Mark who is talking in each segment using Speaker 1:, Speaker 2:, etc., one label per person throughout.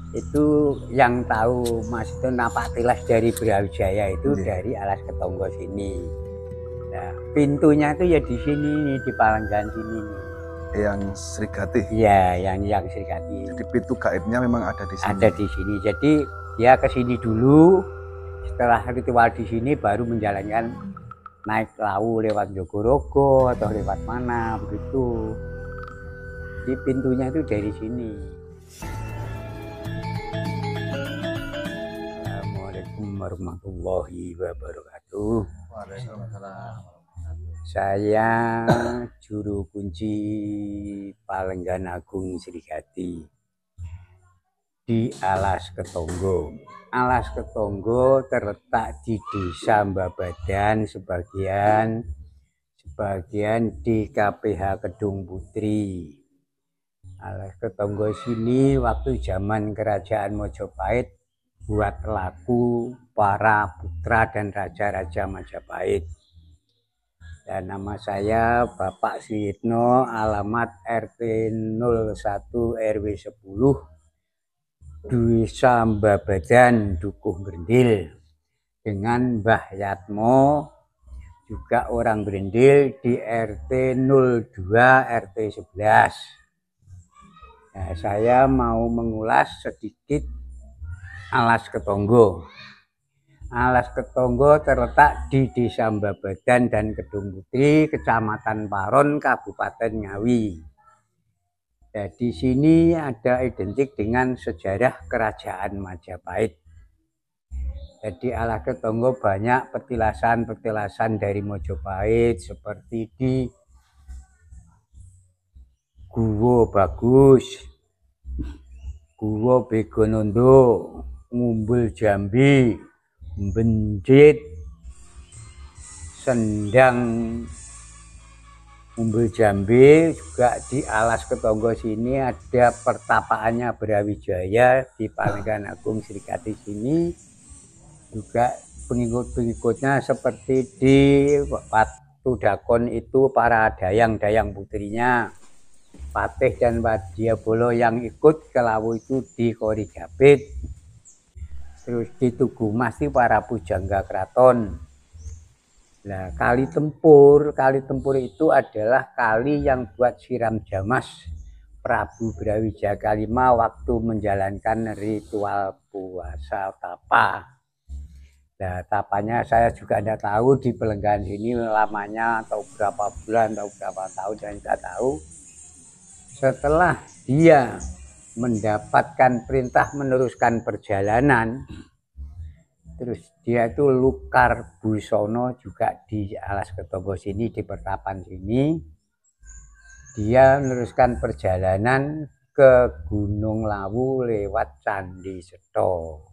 Speaker 1: Itu yang tahu Mas itu napak tilas dari Brawijaya itu dari Alas Ketonggo sini. Nah, pintunya itu ya di sini nih, di Palenggan sini nih.
Speaker 2: Yang Srigati.
Speaker 1: Iya, yang Srigati.
Speaker 2: Jadi pintu gaibnya memang ada di sini.
Speaker 1: Ada di sini. Jadi dia ke sini dulu. Setelah ritual di sini baru menjalankan naik lawu lewat Jogorogo atau lewat mana begitu. Jadi pintunya itu dari sini. Assalamualaikum warahmatullahi wabarakatuh. Saya juru kunci Palenggan Agung Srigati di Alas Ketonggo. Alas Ketonggo terletak di Desa Mbabadan, sebagian di KPH Kedung Putri. Alas Ketonggo sini waktu zaman Kerajaan Mojopahit buat laku para putra dan raja-raja Majapahit. Dan nama saya Bapak Suyitno, alamat RT 01 RW 10 Desa Mbabadan, Dukuh Grendil, dengan Mbah Yatmo juga orang Grendil di RT 02 RT 11. Nah, saya mau mengulas sedikit Alas Ketonggo. Alas Ketonggo terletak di Desa Mbabadan dan Kedung Putri, Kecamatan Paron, Kabupaten Ngawi. Nah, di sini ada identik dengan sejarah Kerajaan Majapahit. Jadi Alas Ketonggo banyak petilasan-petilasan dari Mojopahit, seperti di Guwo Bagus, Guwo Begonondo, Ngumbul Jambi, Benjit, Sendang Ngumbul Jambi. Juga di Alas Ketonggo sini ada pertapaannya Brawijaya di Palenggan Agung Srigati sini. Juga pengikut-pengikutnya seperti di Watu Dakon itu para dayang-dayang putrinya. Patih dan Wadyabala yang ikut ke lawu itu di Korigapit. Terus di Tugu Mas itu para pujangga keraton. Nah, Kali Tempur itu adalah kali yang buat siram jamas Prabu Brawijaya Kalima waktu menjalankan ritual puasa tapa. Nah, tapanya saya juga tidak tahu di Palenggan sini lamanya atau berapa bulan atau berapa tahun, saya tidak tahu. Setelah dia mendapatkan perintah meneruskan perjalanan, terus dia itu Lukar Busono juga di Alas Ketonggo sini, di pertapan sini. Dia meneruskan perjalanan ke Gunung Lawu lewat Candi Seto.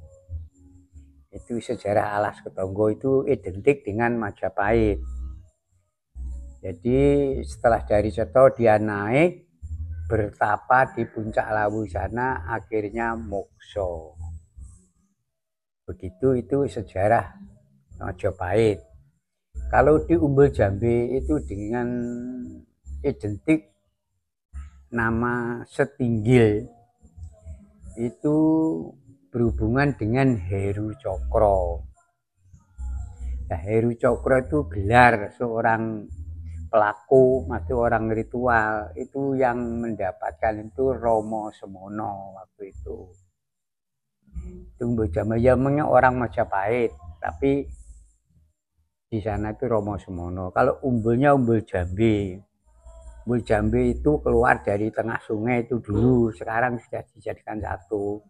Speaker 1: Itu sejarah Alas Ketonggo itu identik dengan Majapahit. Jadi setelah dari Seto dia naik bertapa di puncak Lawu sana, akhirnya mokso. Begitu itu sejarah Majapahit. Kalau di Umbul Jambi itu dengan identik nama Setinggil, itu berhubungan dengan Heru Cokro. Nah, Heru Cokro itu gelar seorang pelaku, masih orang ritual itu yang mendapatkan itu Romo Semono waktu itu. Umbul Jambi ya orang Majapahit, tapi di sana itu Romo Semono. Kalau umbulnya Umbul Jambi. Umbul Jambi itu keluar dari tengah sungai itu dulu, sekarang sudah dijadikan satu.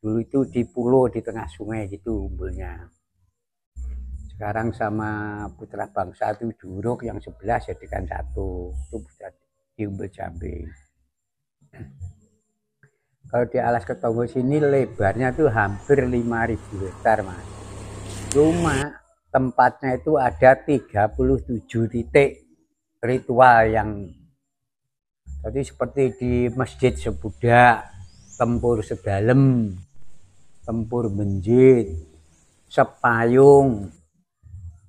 Speaker 1: Dulu itu di pulau di tengah sungai gitu umbulnya. Sekarang sama Putra Bangsa itu Juruk yang 11 jadikan satu. Itu di Umbul Jambi. Kalau di Alas Ketonggo sini lebarnya tuh hampir 5.000 hektar, Mas. Cuma tempatnya itu ada 37 titik ritual yang jadi seperti di Masjid Sebudak, Tempur Sedalem, Tempur Benjit, Sepayung,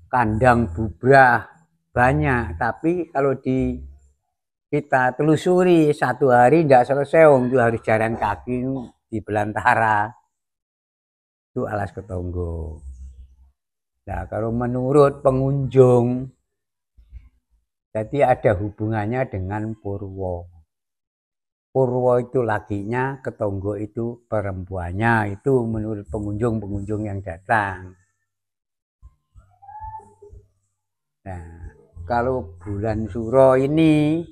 Speaker 1: Kandang Bubrah, banyak. Tapi kalau kita telusuri satu hari tidak selesai, itu harus jalan kaki di belantara itu alas ketonggo. Nah, kalau menurut pengunjung, jadi ada hubungannya dengan Purwo. Purwo itu lakinya, ketonggo itu perempuannya, itu menurut pengunjung yang datang. Nah, kalau bulan Suro ini,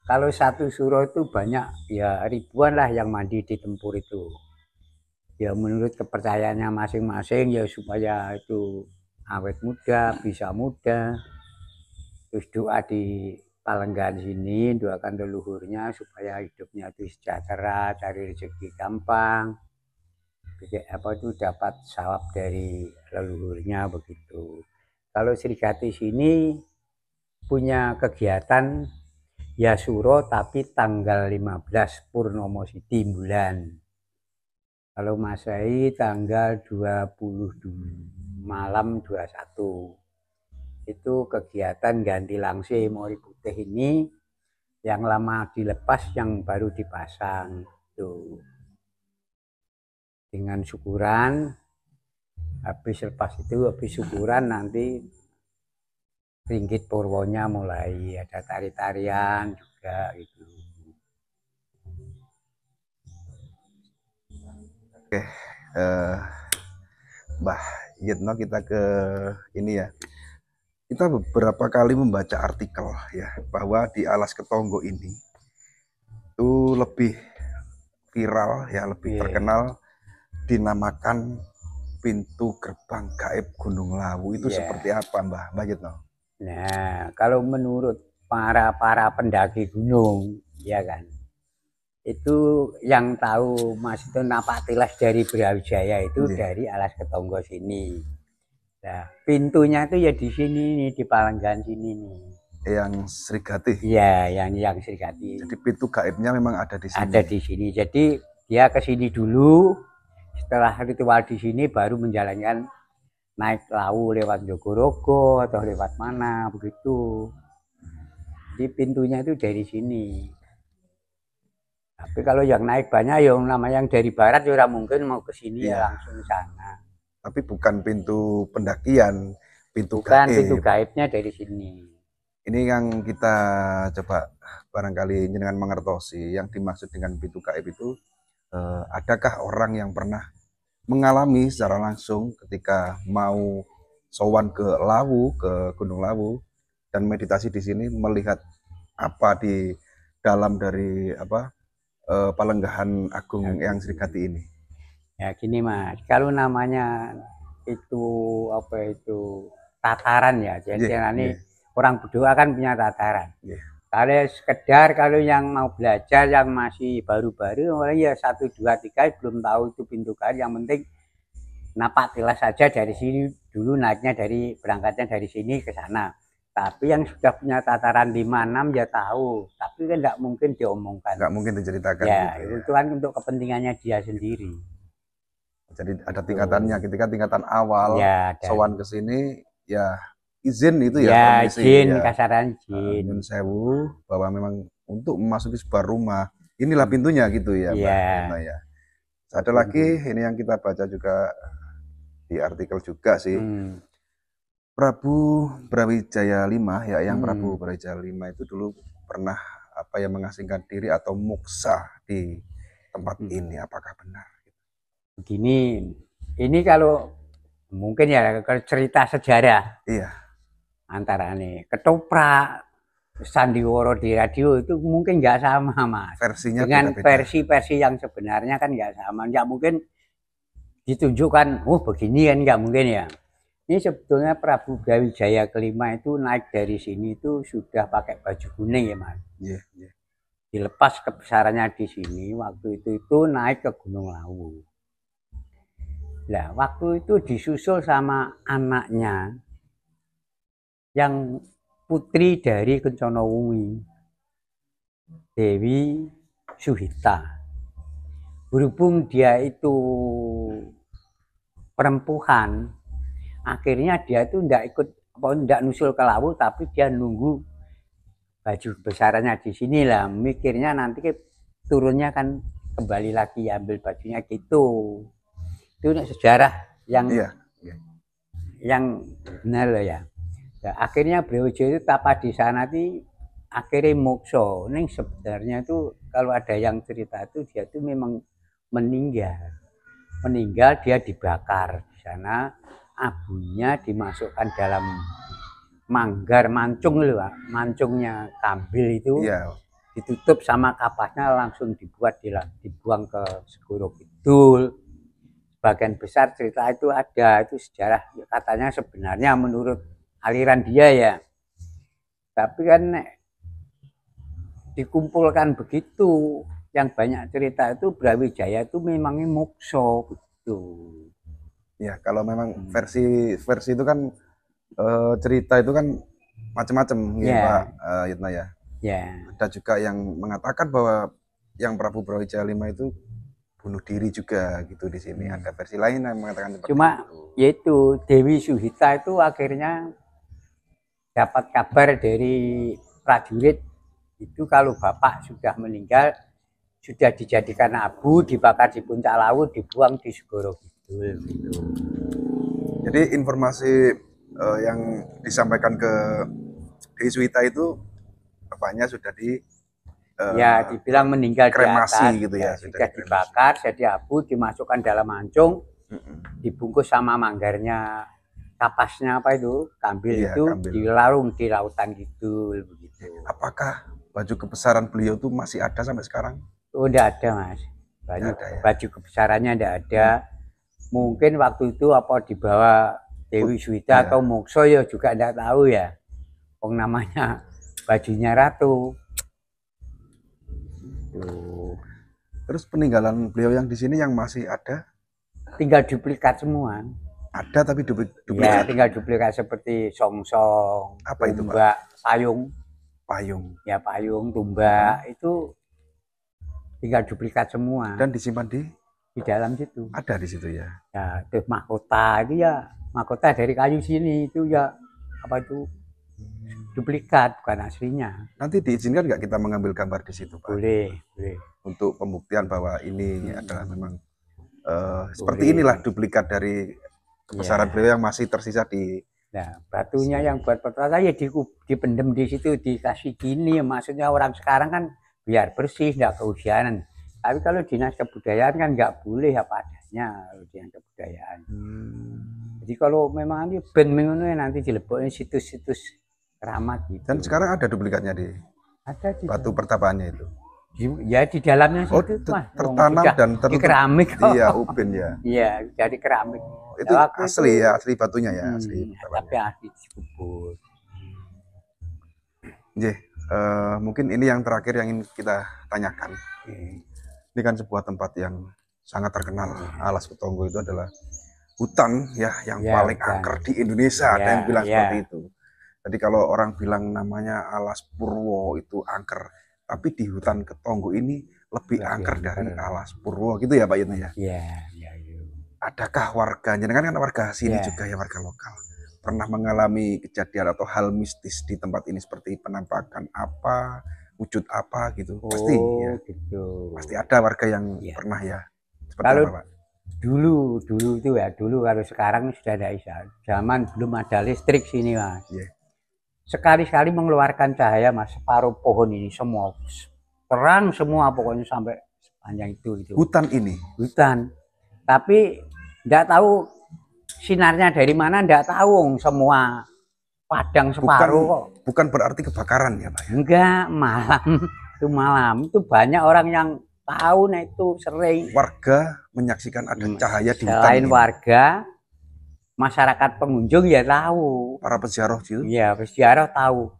Speaker 1: kalau satu Suro itu banyak, ya ribuan lah yang mandi di Tempur itu. Ya menurut kepercayaannya masing-masing, ya supaya itu awet muda, bisa muda. Terus doa di Palenggan sini, doakan leluhurnya supaya hidupnya itu sejahtera, cari rezeki gampang. Apa itu dapat sawab dari leluhurnya begitu. Kalau Srikati sini punya kegiatan ya Suro tapi tanggal 15 Purnomo Siti bulan. Kalau Masehi tanggal 20 malam 21. Itu kegiatan ganti langse Mori Putih ini yang lama dilepas yang baru dipasang tuh. Dengan syukuran habis syukuran nanti Ringgit Purwonya mulai ada tari-tarian juga gitu.
Speaker 2: Oke, Mbah Yitno, kita ke ini ya. Kita beberapa kali membaca artikel ya bahwa di Alas Ketonggo ini itu lebih viral ya, lebih terkenal dinamakan pintu gerbang gaib Gunung Lawu. Itu seperti apa Mbah Yitno?
Speaker 1: Nah, kalau menurut para pendaki gunung, ya kan, itu yang tahu Mas itu napak tilas dari Brawijaya itu dari Alas Ketonggo sini. Nah, pintunya itu ya di sini nih, di Palenggan sini nih.
Speaker 2: Yang Srikati.
Speaker 1: Iya, yang Srikati.
Speaker 2: Jadi pintu gaibnya memang ada di sini.
Speaker 1: Ada di sini. Jadi dia ke sini dulu. Setelah ritual di sini baru menjalankan naik Lawu lewat Jogorogo atau lewat mana begitu. Di pintunya itu dari sini. Tapi kalau yang naik banyak yang namanya yang dari barat ya mungkin mau ke sini ya langsung sana.
Speaker 2: Tapi bukan pintu pendakian, pintu
Speaker 1: bukan
Speaker 2: gaib.
Speaker 1: Pintu gaibnya dari sini.
Speaker 2: Ini yang kita coba barangkali dengan mengertosi yang dimaksud dengan pintu gaib itu, adakah orang yang pernah mengalami secara langsung ketika mau sowan ke Lawu, ke Gunung Lawu dan meditasi di sini melihat apa di dalam dari apa Palenggahan Agung yang Srikati ini?
Speaker 1: Ya gini Mas, kalau namanya itu apa itu tataran ya, jadi ini orang berdoa kan punya tataran. Kalau sekedar kalau yang mau belajar yang masih baru-baru orang ya 1, 2, 3 belum tahu itu pintu gaib, yang penting napak tilas saja dari sini dulu, naiknya dari berangkatnya dari sini ke sana. Tapi yang sudah punya tataran 5, 6 ya tahu, tapi kan tidak mungkin diomongkan.
Speaker 2: Nggak mungkin diceritakan.
Speaker 1: Ya, gitu, itu kan untuk kepentingannya dia sendiri.
Speaker 2: Jadi ada tingkatannya, ketika tingkatan awal sowan ke sini ya izin itu
Speaker 1: ya, izin ya. Kasaran izin.
Speaker 2: Nyun sewu bahwa memang untuk memasuki sebuah rumah inilah pintunya gitu ya, Mbak. Ya. Ada lagi ini yang kita baca juga di artikel juga sih. Prabu Brawijaya V ya, yang Prabu Brawijaya V itu dulu pernah apa yang mengasingkan diri atau muksa di tempat ini, apakah benar?
Speaker 1: Begini, ini kalau mungkin ya cerita sejarah.
Speaker 2: Iya.
Speaker 1: Antara nih ketoprak sandiwara di radio itu mungkin nggak sama Mas.
Speaker 2: Versinya
Speaker 1: dengan versi-versi yang sebenarnya kan nggak sama, nggak mungkin ditunjukkan begini kan, nggak mungkin ya. Ini sebetulnya Prabu Brawijaya kelima itu naik dari sini itu sudah pakai baju kuning ya Mas. Dilepas kebesarannya di sini waktu itu naik ke Gunung Lawu. Nah waktu itu disusul sama anaknya yang putri dari Kencana Wungi, Dewi Suhita. Berhubung dia itu perempuan, akhirnya dia itu tidak nusul ke Lawu, tapi dia nunggu baju besarannya di sini lah. Mikirnya nanti turunnya kan kembali lagi ambil bajunya gitu. Itu sejarah yang yang benar loh ya. Nah, akhirnya Brawijaya itu tapa di sana di akhirnya mokso. Ini sebenarnya itu kalau ada yang cerita itu dia itu memang meninggal dia dibakar di sana, abunya dimasukkan dalam manggar mancung loh, mancungnya kambil itu ditutup sama kapasnya langsung dibuang ke Segoro Kidul. Sebagian besar cerita itu ada, itu sejarah katanya sebenarnya menurut aliran dia ya. Tapi kan dikumpulkan begitu, yang banyak cerita itu Brawijaya itu memangnya mokso gitu.
Speaker 2: Ya, kalau memang versi itu kan cerita itu kan macam-macam ya Pak Yitna ya. Ada juga yang mengatakan bahwa yang Prabu Brawijaya V itu bunuh diri juga gitu di sini. Ada versi lain yang mengatakan seperti
Speaker 1: cuma itu. Yaitu Dewi Suhita itu akhirnya dapat kabar dari prajurit itu kalau bapak sudah meninggal, sudah dijadikan abu, dibakar di puncak laut, dibuang di Segoro Kidul gitu.
Speaker 2: Jadi informasi yang disampaikan ke Dewi Suhita itu bapaknya sudah
Speaker 1: ya dibilang meninggal
Speaker 2: kremasi
Speaker 1: di atas,
Speaker 2: gitu ya,
Speaker 1: sudah dibakar jadi abu, dimasukkan dalam mancung, dibungkus sama manggarnya kapasnya apa itu kambil itu dilarung di lautan gitu begitu.
Speaker 2: Apakah baju kebesaran beliau itu masih ada sampai sekarang?
Speaker 1: Oh, udah ada Mas, baju kebesarannya udah ada. Mungkin waktu itu apa dibawa Dewi Suhita atau mokso ya juga enggak tahu ya. Wong namanya bajunya ratu.
Speaker 2: Terus peninggalan beliau yang di sini yang masih ada?
Speaker 1: Tinggal duplikat semua.
Speaker 2: Ada tapi duplikat.
Speaker 1: Ya, tinggal duplikat seperti songsong,
Speaker 2: apa itu,
Speaker 1: tumbak, payung. Ya, payung, tumbak itu tinggal duplikat semua.
Speaker 2: Dan disimpan di
Speaker 1: dalam situ.
Speaker 2: Ada di situ ya.
Speaker 1: Ya, terus mahkota itu ya, mahkota dari kayu sini itu ya apa itu? Duplikat bukan aslinya.
Speaker 2: Nanti diizinkan nggak kita mengambil gambar di situ, Pak?
Speaker 1: Boleh.
Speaker 2: Untuk pembuktian bahwa ini adalah memang seperti inilah duplikat dari kebesaran beliau yang masih tersisa di.
Speaker 1: Nah, batunya yang buat pertama ya dipendem di situ, dikasih gini. Maksudnya orang sekarang kan biar bersih, nggak kehujanan. Tapi kalau dinas kebudayaan kan nggak boleh apa adanya kalau dinas kebudayaan. Jadi kalau memang ini ben nanti dilebokin situs-situs keramat gitu.
Speaker 2: Dan sekarang ada duplikatnya di batu pertapaannya itu.
Speaker 1: Ya di dalamnya situ
Speaker 2: tertanam dan
Speaker 1: di keramik.
Speaker 2: Iya, ubin ya.
Speaker 1: Iya, dari keramik.
Speaker 2: Itu asli ya, asli batunya ya, asli.
Speaker 1: Tapi asli dikubur.
Speaker 2: Mungkin ini yang terakhir yang ingin kita tanyakan. Ini kan sebuah tempat yang sangat terkenal. Alas Ketonggo itu adalah hutan ya yang paling angker di Indonesia. Ada yang bilang seperti itu. Jadi kalau orang bilang namanya Alas Purwo itu angker, tapi di hutan Ketonggo ini lebih angker dari Alas Purwo gitu ya Pak Yitna ya?
Speaker 1: Iya.
Speaker 2: Adakah warganya, kan warga sini juga ya, warga lokal, pernah mengalami kejadian atau hal mistis di tempat ini seperti penampakan apa, wujud apa gitu? Pasti ya. Gitu. Pasti ada warga yang pernah ya. Seperti
Speaker 1: kalau
Speaker 2: apa, Pak?
Speaker 1: Dulu itu ya, kalau sekarang sudah ada zaman belum ada listrik sini Mas. Sekali-sekali mengeluarkan cahaya Mas, separuh pohon ini semua terang semua pokoknya sampai sepanjang itu.
Speaker 2: Hutan ini?
Speaker 1: Hutan. Tapi enggak tahu sinarnya dari mana, enggak tahu semua padang separuh kok.
Speaker 2: Bukan berarti kebakaran ya Pak?
Speaker 1: Enggak, malam. Itu banyak orang yang tahu, nah itu sering.
Speaker 2: Warga menyaksikan ada cahaya di hutan.
Speaker 1: Selain warga, masyarakat pengunjung ya tahu.
Speaker 2: Para peziarah itu?
Speaker 1: Iya, peziarah tahu.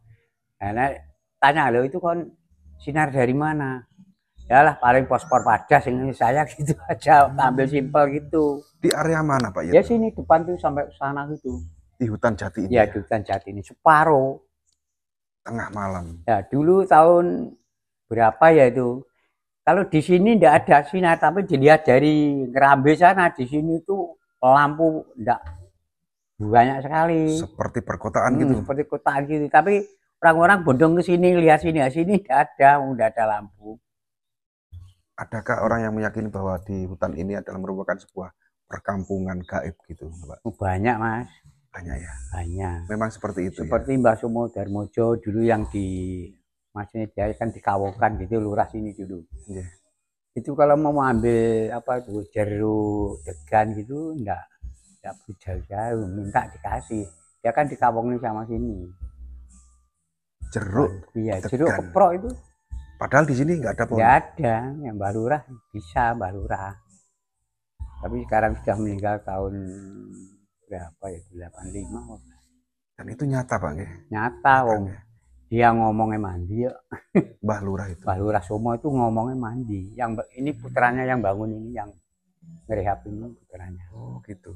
Speaker 1: Nah, tanya lo itu kan sinar dari mana? Yalah paling fosfor padas ini saya gitu aja, ambil simpel gitu.
Speaker 2: Di area mana Pak?
Speaker 1: Ya sini depan tuh sampai sana gitu.
Speaker 2: Di hutan jati ini?
Speaker 1: Ya di hutan jati ini, separuh.
Speaker 2: Tengah malam?
Speaker 1: Ya dulu tahun berapa ya itu? Kalau di sini tidak ada sinar, tapi dilihat dari Ngerambe sana, di sini tuh lampu enggak banyak sekali.
Speaker 2: Seperti perkotaan gitu?
Speaker 1: Seperti kotaan gitu, tapi orang-orang bondong ke sini, lihat sini, tidak ada lampu.
Speaker 2: Adakah orang yang meyakini bahwa di hutan ini adalah merupakan sebuah perkampungan gaib gitu, Pak?
Speaker 1: Banyak Mas,
Speaker 2: Banyak ya.
Speaker 1: banyak.
Speaker 2: Memang seperti itu ya.
Speaker 1: Seperti Mbah Sumo Darmojo dulu yang maksudnya dia kan dikawokan gitu, lurah sini dulu.
Speaker 2: Yeah.
Speaker 1: Itu kalau mau ambil apa tuh jeruk, degan gitu, enggak perlu jauh-jauh, minta dikasih. Dia kan dikawongin sama sini.
Speaker 2: Jeruk,
Speaker 1: iya,
Speaker 2: degan.
Speaker 1: jeruk keprok itu.
Speaker 2: Padahal di sini nggak ada pohon.
Speaker 1: Nggak ada, yang Mbah Lurah bisa Mbah Lurah. Tapi sekarang sudah meninggal tahun berapa ya, 85.
Speaker 2: Dan itu nyata Pak ya?
Speaker 1: Nyata Wong. Dia ngomongnya mandi ya.
Speaker 2: Mbah Lurah itu.
Speaker 1: Mbah Lurah Sumo itu ngomongnya mandi. Yang ini putranya yang bangun ini, yang ngerehab ini putranya.
Speaker 2: Oh gitu.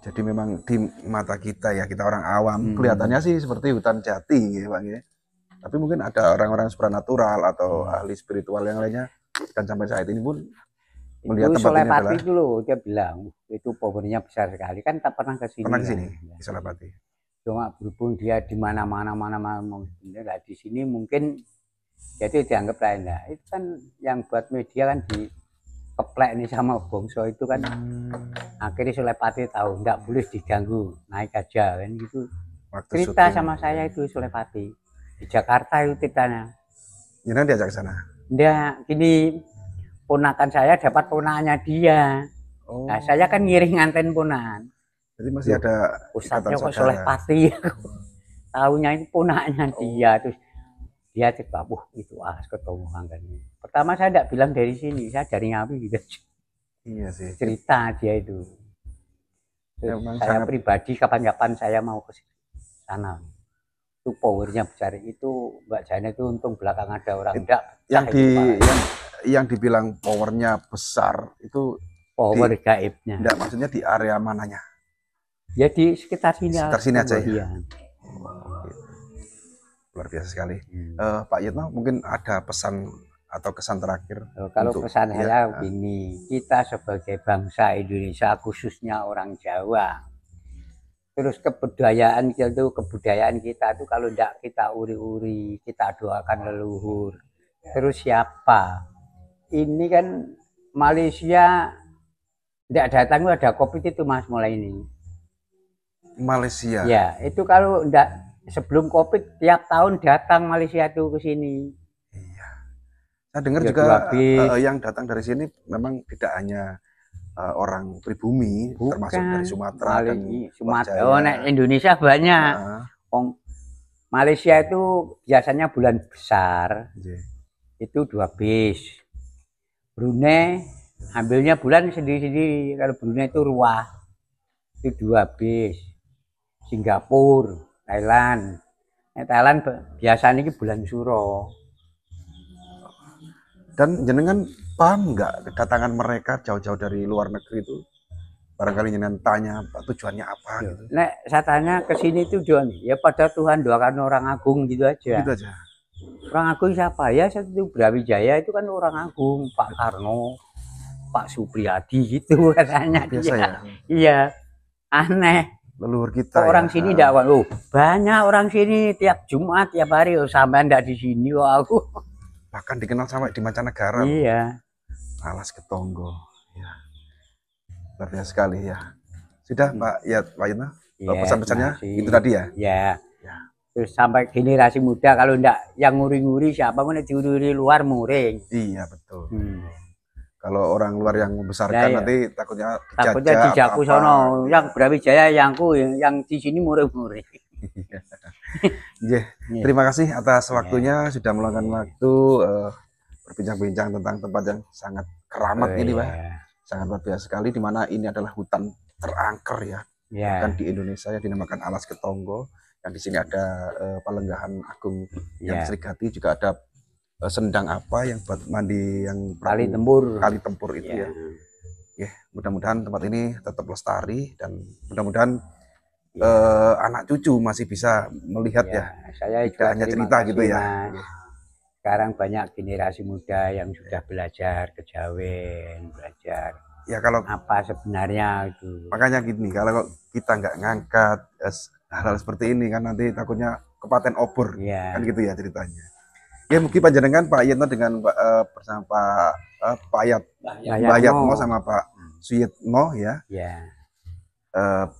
Speaker 2: Jadi memang di mata kita ya, kita orang awam, kelihatannya sih seperti hutan jati ya Pak ya. Tapi mungkin ada orang-orang supranatural atau ahli spiritual yang lainnya, dan sampai saat ini pun melihat tempat ini adalah
Speaker 1: itu loh, dia bilang itu powernya besar sekali, kan tak pernah ke sini.
Speaker 2: Pernah ke sini di Solapati.
Speaker 1: Cuma berhubung dia di mana-mana di sini mungkin jadi dianggap lain lah. Itu kan yang buat media kan dikeplek nih sama Bongso itu kan. Akhirnya Sulepati tahu nggak boleh diganggu, naik aja kan gitu. Waktu cerita syuting sama saya itu Sulepati di Jakarta itu ceritanya.
Speaker 2: Jangan diajak ke sana.
Speaker 1: Dia gini, ponakan saya dapat ponakannya dia. Oh. Nah, saya kan ngiring nganten ponakan.
Speaker 2: Jadi masih ada
Speaker 1: Ustadznya kok Sulepati. Tahunya itu ponakannya dia, terus dia cerita, itu alas ketemu kan. Pertama saya tidak bilang dari sini, saya dari Ngawi gitu.
Speaker 2: Iya sih.
Speaker 1: Cerita dia itu. Terus saya sangat pribadi kapan-kapan saya mau ke sana. Itu powernya besar. Itu Mbak Jana itu untung belakang ada orang enggak.
Speaker 2: Yang dibilang powernya besar itu
Speaker 1: power gaibnya.
Speaker 2: Enggak, maksudnya di area mananya?
Speaker 1: Ya di sekitar sini.
Speaker 2: Sekitar sini aja ya. Luar biasa sekali. Pak Yitno, mungkin ada pesan atau kesan terakhir?
Speaker 1: Kalau pesan saya begini, kita sebagai bangsa Indonesia khususnya orang Jawa, terus kebudayaan kita itu kalau tidak kita uri-uri, kita doakan leluhur. Terus siapa? Ini kan Malaysia tidak datang, ada COVID itu Mas mulai ini.
Speaker 2: Malaysia.
Speaker 1: Ya, itu kalau tidak sebelum COVID tiap tahun datang Malaysia itu ke sini.
Speaker 2: Saya dengar juga yang datang dari sini memang tidak hanya orang pribumi, termasuk dari Sumatera dan
Speaker 1: Sumatera. Indonesia banyak. Malaysia itu biasanya bulan besar, itu 2 bis. Brunei ambilnya bulan sendiri-sendiri. Kalau Brunei itu ruah, itu 2 bis. Singapura, Thailand. Thailand biasanya ini bulan suro.
Speaker 2: Dan jenengan paham nggak kedatangan mereka jauh-jauh dari luar negeri itu? Barangkali jenengan tanya tujuannya apa gitu.
Speaker 1: Nek saya tanya ke sini tujuan ya pada Tuhan doakan orang agung gitu aja.
Speaker 2: Gitu aja.
Speaker 1: Orang agung siapa? Ya itu Brawijaya itu kan orang agung, Pak Karno, Pak Supriyadi gitu katanya.
Speaker 2: Biasa dia. Ya.
Speaker 1: Iya. Aneh.
Speaker 2: Leluhur kita.
Speaker 1: Orang sini enggak banyak orang sini tiap Jumat tiap hari sampai enggak di sini aku.
Speaker 2: Bahkan dikenal sampai di mancanegara.
Speaker 1: Iya.
Speaker 2: Alas Ketonggo. Ya. Luar biasa sekali ya. Sudah Pak Pak Yitno, pesan-pesannya itu tadi ya?
Speaker 1: Ya. Terus sampai generasi muda kalau enggak yang nguri-nguri siapa pun diuri luar muring.
Speaker 2: Iya betul. Kalau orang luar yang membesarkan nanti takutnya
Speaker 1: dijajah sono. Yang Brawijaya yang di sini muring-muring.
Speaker 2: Terima kasih atas waktunya sudah meluangkan waktu berbincang-bincang tentang tempat yang sangat keramat ini Pak. Sangat luar biasa sekali, di mana ini adalah hutan terangker ya. Bahkan di Indonesia yang dinamakan Alas Ketonggo. Yang di sini ada Palenggahan Agung yang Srigati, juga ada sendang apa yang buat mandi yang
Speaker 1: kali tempur
Speaker 2: itu ya. Mudah-mudahan tempat ini tetap lestari dan mudah-mudahan anak cucu masih bisa melihat
Speaker 1: saya
Speaker 2: tidak hanya cerita gitu ya.
Speaker 1: Sekarang banyak generasi muda yang sudah belajar kejawen, belajar
Speaker 2: ya kalau
Speaker 1: apa sebenarnya itu.
Speaker 2: Makanya gini, kalau kita nggak ngangkat hal-hal seperti ini kan nanti takutnya kepaten obor kan gitu ya ceritanya. Ya mungkin panjenengan Pak Yetno dengan bersama Pak Pak Yatmo sama Pak Suyitno ya.
Speaker 1: Ya.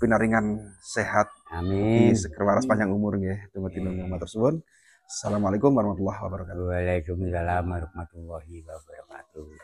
Speaker 2: Pinaringan sehat.
Speaker 1: Amin.
Speaker 2: Segera waras panjang umur nggih. Tunggu-tunggu matur suwun. Assalamualaikum warahmatullahi wabarakatuh.
Speaker 1: Waalaikumsalam warahmatullahi wabarakatuh.